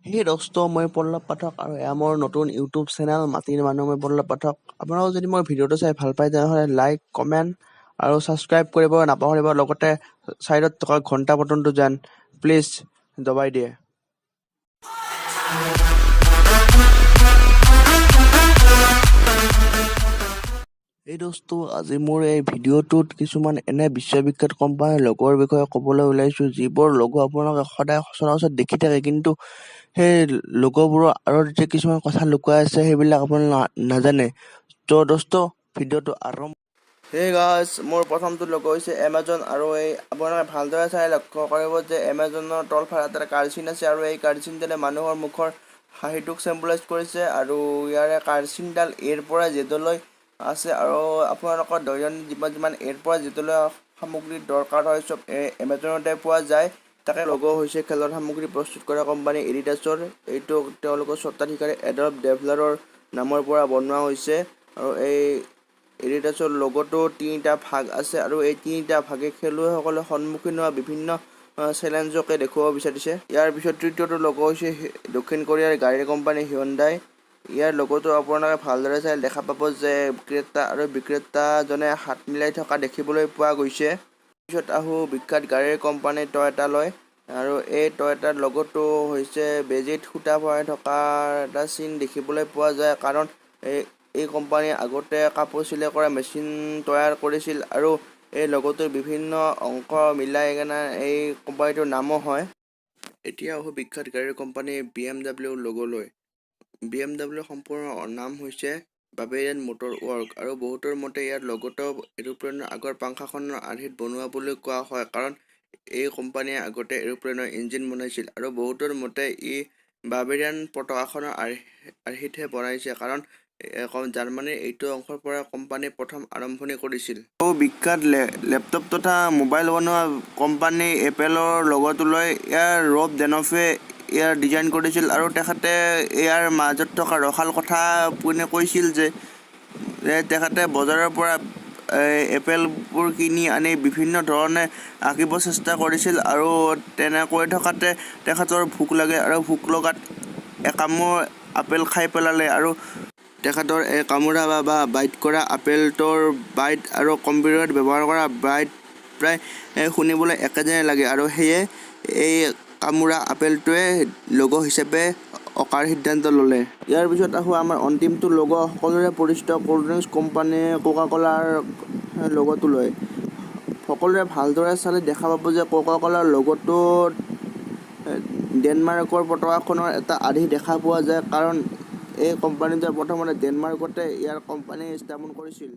সেই দোস্ত মই পল্লৱ পাঠক আৰু এয়া মোৰ নতুন ইউটিউব চেনেল মাটিৰ মানুহ মই পল্লৱ পাঠক। আপোনালোক যদি মোৰ ভিডিঅ'টো চাই ভাল পায় তেনেহ'লে লাইক কমেণ্ট আৰু ছাবস্ক্ৰাইব কৰিব নাপাহৰিব, লগতে ছাইডত থকা ঘণ্টা বটনটো যেন প্লিজ দবাই দিয়ে। এই দোস্ত আজি মোৰ এই ভিডিঅ'টোত কিছুমান এনে বিশ্ববিখ্যাত কোম্পানীৰ লগৰ বিষয়ে ক'বলৈ ওলাইছোঁ, যিবোৰ লগ আপোনালোকে সদায় সচৰাচৰ দেখি থাকে, কিন্তু সেই লগবোৰৰ আঁৰত যে কিছুমান কথা লুকুৱাই আছে সেইবিলাক আপোনালোকে নাজানে। তো দোস্ত ভিডিঅ'টো আৰম্ভ। সেই গাইজ, মোৰ প্ৰথমটো লগ হৈছে এমাজন, আৰু এই আপোনালোকে ভালদৰে চাই লক্ষ্য কৰিব যে এমাজনৰ তলফালে এটা কাৰ্চিন আছে, আৰু এই কাৰ্চিনডালে মানুহৰ মুখৰ হাঁহিটোক চিম্বলাইজ কৰিছে, আৰু ইয়াৰে কাৰ্চিনডাল এৰ পৰা জেডলৈ আছে, আৰু আপোনালোকৰ দৈনন্দিন জীৱনত যিমান এৰ পৰা জেডলৈ সামগ্ৰীৰ দৰকাৰ হয় চব এমাজনতে পোৱা যায়। তাকে লগ হৈছে খেলৰ সামগ্ৰী প্ৰস্তুত কৰা কোম্পানী এডিডাছৰ। এইটো তেওঁলোকৰ স্বত্বাধিকাৰী এডব ডেভেলপাৰৰ নামৰ পৰা বনোৱা হৈছে, আৰু এই এডিডাছৰ লগতো তিনিটা ভাগ আছে, আৰু এই তিনিটা ভাগে খেলুৱৈসকলে সন্মুখীন হোৱা বিভিন্ন চেলেঞ্জকে দেখুৱাব বিচাৰিছে। ইয়াৰ পিছত তৃতীয়টো লগ হৈছে দক্ষিণ কোৰিয়াৰ গাড়ীৰ কোম্পানী হিউণ্ডাই। ইয়াৰ লগতো আপোনালোকে ভালদৰে চাই দেখা পাব যে ক্ৰেতা আৰু বিক্ৰেতাজনে হাত মিলাই থকা দেখিবলৈ পোৱা গৈছে। পিছত আহোঁ বিখ্যাত গাড়ীৰ কোম্পানী টয়টালৈ, আৰু এই টয়টাৰ লগতো হৈছে বেজীত সূতা ভৰাই থকাৰ এটা চিন দেখিবলৈ পোৱা যায়, কাৰণ এই কোম্পানীয়ে আগতে কাপোৰ চিলাই কৰা মেচিন তৈয়াৰ কৰিছিল, আৰু এই লগটোৰ বিভিন্ন অংশ মিলাই কেনে এই কোম্পানীটোৰ নামো হয়। এতিয়া আহোঁ বিখ্যাত গাড়ীৰ কোম্পানী BMW লগলৈ। BMW সম্পূৰ্ণ নাম হৈছে বাভেৰিয়ান মটৰ ৱৰ্ক, আৰু বহুতৰ মতে ইয়াৰ লগতো এৰোপ্লেনৰ আগৰ পাংখাখনৰ আৰ্হিত বনোৱা বুলি কোৱা হয়, কাৰণ এই কোম্পানীয়ে আগতে এৰোপ্লেনৰ ইঞ্জিন বনাইছিল, আৰু বহুতৰ মতে ই বাভেৰিয়ান পতাকাখনৰ আৰ্হিতহে বনাইছে, কাৰণ জাৰ্মানীৰ এইটো অংশৰ পৰা কোম্পানীয়ে প্ৰথম আৰম্ভণি কৰিছিল। বিখ্যাত লেপটপ তথা মোবাইল বনোৱা কোম্পানী এপেলৰ লগটোলৈ ইয়াৰ ৰব ডেনফে ইয়াৰ ডিজাইন কৰিছিল, আৰু তেখেতে ইয়াৰ মাজত থকা ৰসাল কথা কোনে কৈছিল যে তেখেতে বজাৰৰ পৰা এপেলবোৰ কিনি আনি বিভিন্ন ধৰণে আঁকিব চেষ্টা কৰিছিল, আৰু তেনেকৈ থকাতে তেখেতৰ ভোক লাগে, আৰু ভোক লগাত একামোৰ আপেল খাই পেলালে, আৰু তেখেতৰ এই কামোৰা বা বাইট কৰা আপেলটোৰ বাইট আৰু কম্পিউটাৰত ব্যৱহাৰ কৰা বাইট প্ৰায় শুনিবলৈ একে যেনে লাগে, আৰু সেয়ে এই কামোৰা আপেলটোৱে লগ হিচাপে অঁকাৰ সিদ্ধান্ত ল'লে। ইয়াৰ পিছত আহোঁ আমাৰ অন্তিমটো লগ সকলোৰে পৰিচিত ক'ল্ড ড্ৰিংকছ কোম্পানী কোকা ক'লাৰ লগটোলৈ। সকলোৰে ভালদৰে চালে দেখা পাব যে কোকা ক'লাৰ লগটোত ডেনমাৰ্কৰ পতাকাখনৰ এটা আৰ্হি দেখা পোৱা যায়, কাৰণ এই কোম্পানীটোৱে প্ৰথমতে ডেনমাৰ্কতে ইয়াৰ কোম্পানী স্থাপন কৰিছিল।